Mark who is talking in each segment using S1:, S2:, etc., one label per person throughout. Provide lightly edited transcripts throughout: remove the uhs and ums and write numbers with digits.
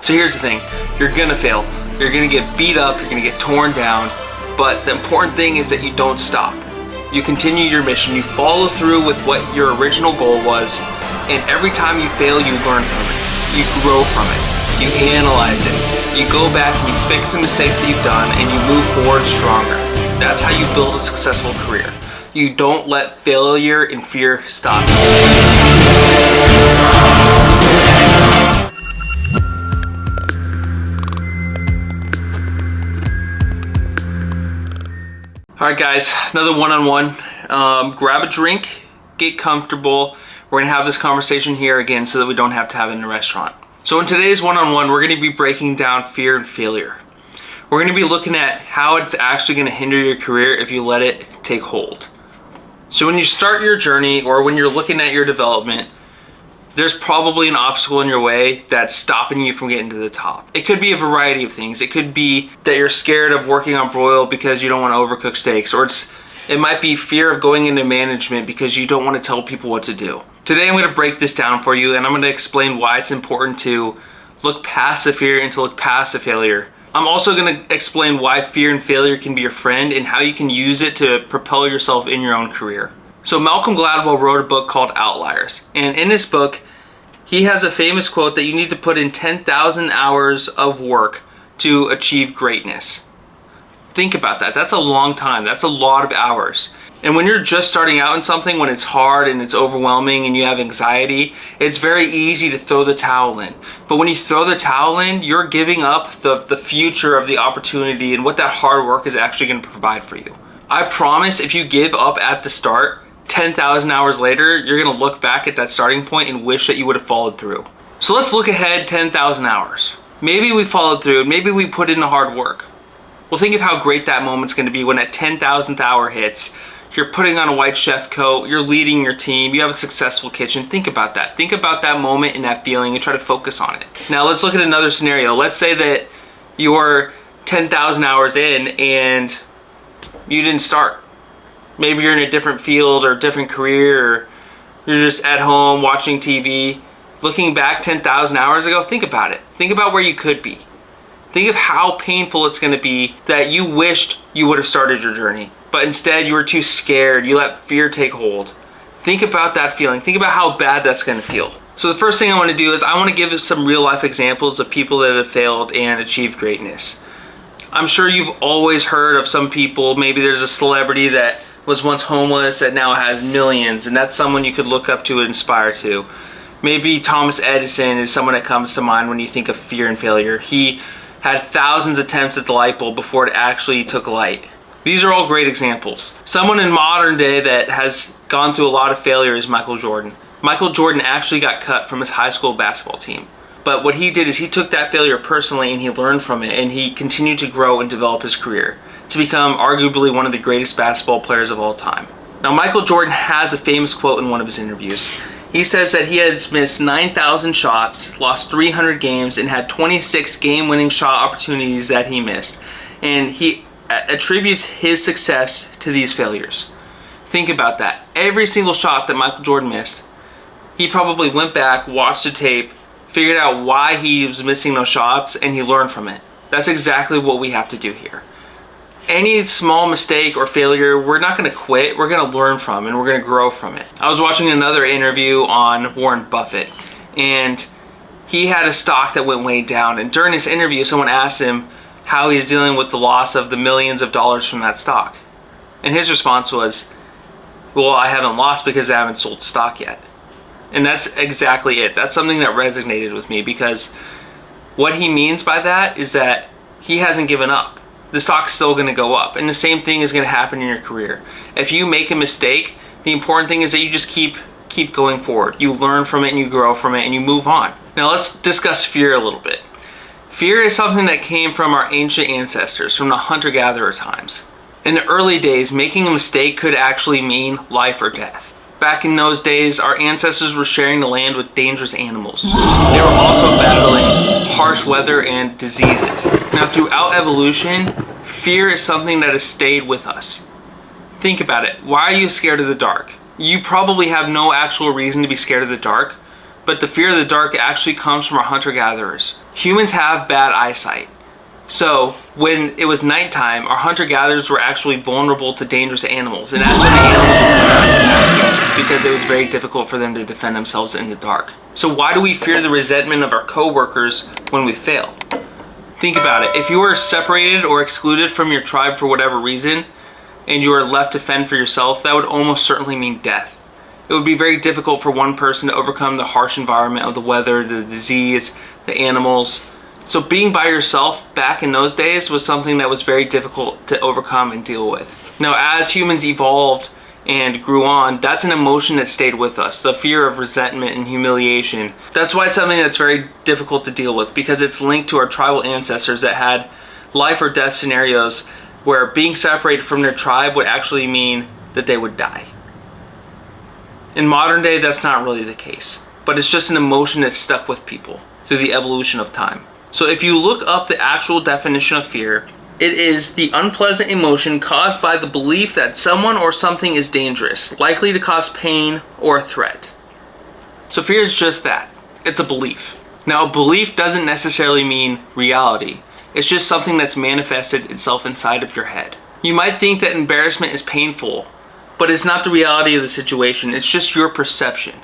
S1: So here's the thing, you're gonna fail. You're gonna get beat up, you're gonna get torn down, but the important thing is that you don't stop. You continue your mission, you follow through with what your original goal was, and every time you fail, you learn from it. You grow from it. You analyze it. You go back and you fix the mistakes that you've done and you move forward stronger. That's how you build a successful career. You don't let failure and fear stop you. Alright guys, another one-on-one. Grab a drink, get comfortable. We're going to have this conversation here again so that we don't have to have it in a restaurant. So in today's one-on-one, we're going to be breaking down fear and failure. We're going to be looking at how it's actually going to hinder your career if you let it take hold. So when you start your journey or when you're looking at your development, there's probably an obstacle in your way that's stopping you from getting to the top. It could be a variety of things. It could be that you're scared of working on broil because you don't want to overcook steaks, or it might be fear of going into management because you don't want to tell people what to do. Today I'm going to break this down for you and I'm going to explain why it's important to look past the fear and to look past the failure. I'm also going to explain why fear and failure can be your friend and how you can use it to propel yourself in your own career. So Malcolm Gladwell wrote a book called Outliers, and in this book he has a famous quote that you need to put in 10,000 hours of work to achieve greatness. Think about that. That's a long time. That's a lot of hours. And when you're just starting out in something, when it's hard and it's overwhelming and you have anxiety, it's very easy to throw the towel in. But when you throw the towel in, you're giving up the future of the opportunity and what that hard work is actually going to provide for you. I promise if you give up at the start, 10,000 hours later, you're going to look back at that starting point and wish that you would have followed through. So let's look ahead 10,000 hours. Maybe we followed through, maybe we put in the hard work. Well, think of how great that moment's going to be when that 10,000th hour hits. You're putting on a white chef coat, you're leading your team, you have a successful kitchen. Think about that. Think about that moment and that feeling and try to focus on it. Now let's look at another scenario. Let's say that you're 10,000 hours in and you didn't start. Maybe you're in a different field or a different career, or you're just at home watching TV. Looking back 10,000 hours ago, think about it. Think about where you could be. Think of how painful it's going to be that you wished you would have started your journey, but instead you were too scared. You let fear take hold. Think about that feeling. Think about how bad that's going to feel. So the first thing I want to do is I want to give some real life examples of people that have failed and achieved greatness. I'm sure you've always heard of some people. Maybe there's a celebrity that was once homeless that now has millions, and that's someone you could look up to and inspire to. Maybe Thomas Edison is someone that comes to mind when you think of fear and failure. He had thousands of attempts at the light bulb before it actually took light. These are all great examples. Someone in modern day that has gone through a lot of failure is Michael Jordan. Michael Jordan actually got cut from his high school basketball team. But what he did is he took that failure personally and he learned from it, and he continued to grow and develop his career to become arguably one of the greatest basketball players of all time. Now Michael Jordan has a famous quote in one of his interviews. He says that he has missed 9,000 shots, lost 300 games, and had 26 game-winning shot opportunities that he missed. And he attributes his success to these failures. Think about that. Every single shot that Michael Jordan missed, he probably went back, watched the tape, figured out why he was missing those shots, and he learned from it. That's exactly what we have to do here. Any small mistake or failure, we're not going to quit. We're going to learn from and we're going to grow from it. I was watching another interview on Warren Buffett, and he had a stock that went way down. And during this interview, someone asked him how he's dealing with the loss of the millions of dollars from that stock. And his response was, well, I haven't lost because I haven't sold the stock yet. And that's exactly it. That's something that resonated with me, because what he means by that is that he hasn't given up. The stock's still going to go up, and the same thing is going to happen in your career. If you make a mistake, the important thing is that you just keep going forward. You learn from it and you grow from it and you move on. Now let's discuss fear a little bit. Fear is something that came from our ancient ancestors, from the hunter-gatherer times. In the early days, making a mistake could actually mean life or death. Back in those days, our ancestors were sharing the land with dangerous animals. They were also battling harsh weather and diseases. Now, throughout evolution, fear is something that has stayed with us. Think about it. Why are you scared of the dark? You probably have no actual reason to be scared of the dark, but the fear of the dark actually comes from our hunter-gatherers. Humans have bad eyesight. So when it was nighttime, our hunter-gatherers were actually vulnerable to dangerous animals. And that's when the animals would come out and attack. It's because it was very difficult for them to defend themselves in the dark. So why do we fear the resentment of our coworkers when we fail? Think about it. If you were separated or excluded from your tribe for whatever reason, and you are left to fend for yourself, that would almost certainly mean death. It would be very difficult for one person to overcome the harsh environment of the weather, the disease, the animals. So being by yourself back in those days was something that was very difficult to overcome and deal with. Now, as humans evolved and grew on, that's an emotion that stayed with us, the fear of resentment and humiliation. That's why it's something that's very difficult to deal with, because it's linked to our tribal ancestors that had life or death scenarios where being separated from their tribe would actually mean that they would die. In modern day, that's not really the case, but it's just an emotion that's stuck with people through the evolution of time. So if you look up the actual definition of fear, it is the unpleasant emotion caused by the belief that someone or something is dangerous, likely to cause pain or a threat. So fear is just that. It's a belief. Now, a belief doesn't necessarily mean reality. It's just something that's manifested itself inside of your head. You might think that embarrassment is painful, but it's not the reality of the situation. It's just your perception.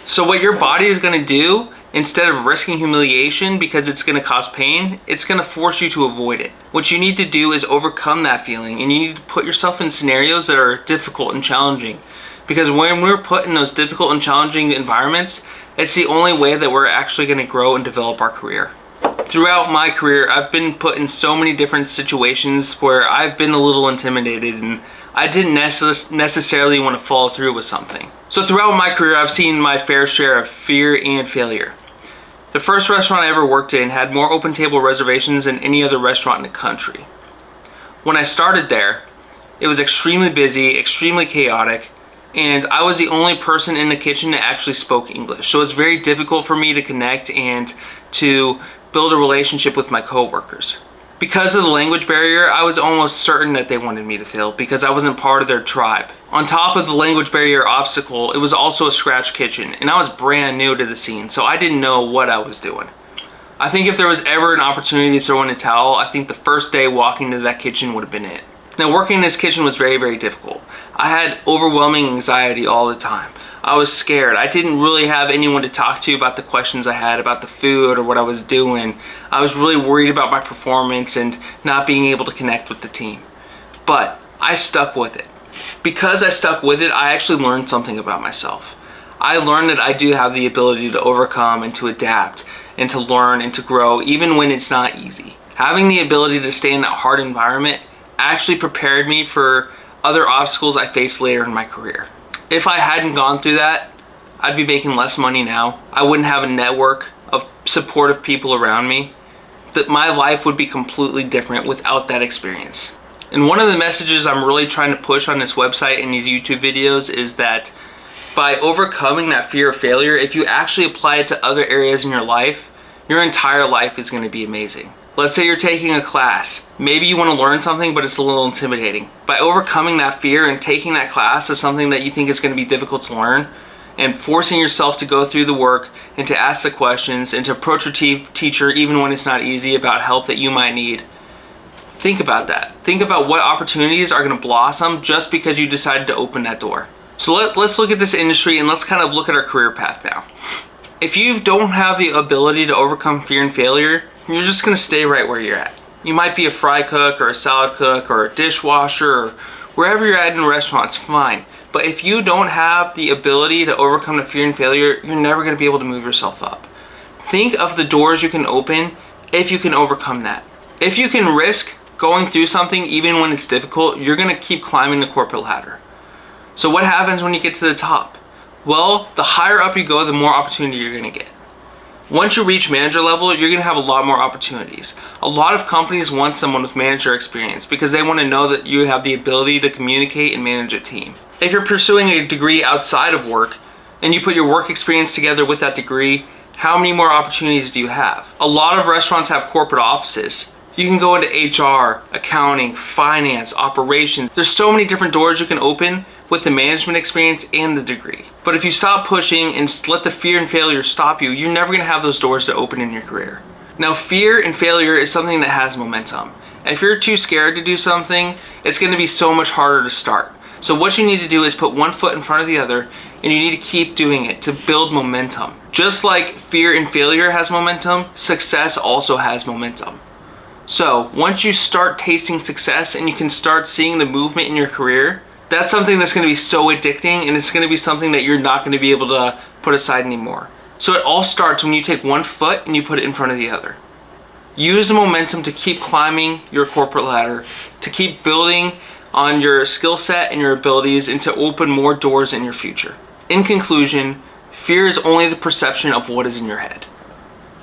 S1: So what your body is going to do, instead of risking humiliation because it's going to cause pain, it's going to force you to avoid it. What you need to do is overcome that feeling, and you need to put yourself in scenarios that are difficult and challenging. Because when we're put in those difficult and challenging environments, it's the only way that we're actually going to grow and develop our career. Throughout my career, I've been put in so many different situations where I've been a little intimidated and I didn't necessarily want to follow through with something. So throughout my career, I've seen my fair share of fear and failure. The first restaurant I ever worked in had more open table reservations than any other restaurant in the country. When I started there, it was extremely busy, extremely chaotic, and I was the only person in the kitchen that actually spoke English. So it's very difficult for me to connect and to build a relationship with my coworkers. Because of the language barrier, I was almost certain that they wanted me to fail because I wasn't part of their tribe. On top of the language barrier obstacle, it was also a scratch kitchen, and I was brand new to the scene, so I didn't know what I was doing. I think if there was ever an opportunity to throw in a towel, I think the first day walking to that kitchen would have been it. Now, working in this kitchen was very, very difficult. I had overwhelming anxiety all the time. I was scared. I didn't really have anyone to talk to about the questions I had about the food or what I was doing. I was really worried about my performance and not being able to connect with the team. But I stuck with it. Because I stuck with it, I actually learned something about myself. I learned that I do have the ability to overcome and to adapt and to learn and to grow even when it's not easy. Having the ability to stay in that hard environment actually prepared me for other obstacles I faced later in my career. If I hadn't gone through that, I'd be making less money now. I wouldn't have a network of supportive people around me. That my life would be completely different without that experience. And one of the messages I'm really trying to push on this website and these YouTube videos is that by overcoming that fear of failure, if you actually apply it to other areas in your life, your entire life is going to be amazing. Let's say you're taking a class. Maybe you want to learn something, but it's a little intimidating. By overcoming that fear and taking that class as something that you think is going to be difficult to learn, and forcing yourself to go through the work and to ask the questions and to approach your teacher even when it's not easy about help that you might need. Think about that. Think about what opportunities are going to blossom just because you decided to open that door. So let's look at this industry and let's kind of look at our career path now. If you don't have the ability to overcome fear and failure, you're just going to stay right where you're at. You might be a fry cook or a salad cook or a dishwasher or wherever you're at in a restaurant, it's fine. But if you don't have the ability to overcome the fear and failure, you're never going to be able to move yourself up. Think of the doors you can open if you can overcome that. If you can risk going through something even when it's difficult, you're going to keep climbing the corporate ladder. So what happens when you get to the top? Well, the higher up you go, the more opportunity you're going to get. Once you reach manager level, you're going to have a lot more opportunities. A lot of companies want someone with manager experience because they want to know that you have the ability to communicate and manage a team. If you're pursuing a degree outside of work and you put your work experience together with that degree, how many more opportunities do you have? A lot of restaurants have corporate offices. You can go into HR, accounting, finance, operations. There's so many different doors you can open with the management experience and the degree. But if you stop pushing and let the fear and failure stop you, you're never going to have those doors to open in your career. Now, fear and failure is something that has momentum. If you're too scared to do something, it's going to be so much harder to start. So what you need to do is put one foot in front of the other, and you need to keep doing it to build momentum. Just like fear and failure has momentum, success also has momentum. So once you start tasting success and you can start seeing the movement in your career, that's something that's going to be so addicting, and it's going to be something that you're not going to be able to put aside anymore. So it all starts when you take one foot and you put it in front of the other. Use the momentum to keep climbing your corporate ladder, to keep building on your skill set and your abilities, and to open more doors in your future. In conclusion, fear is only the perception of what is in your head.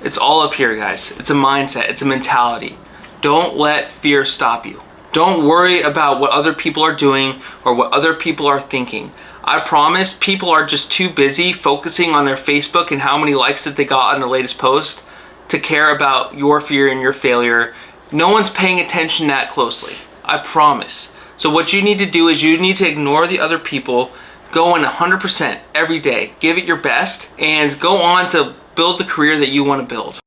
S1: It's all up here, guys. It's a mindset, it's a mentality. Don't let fear stop you. Don't worry about what other people are doing or what other people are thinking. I promise people are just too busy focusing on their Facebook and how many likes that they got on the latest post to care about your fear and your failure. No one's paying attention that closely. I promise. So what you need to do is you need to ignore the other people, go in 100% every day, give it your best, and go on to build the career that you want to build.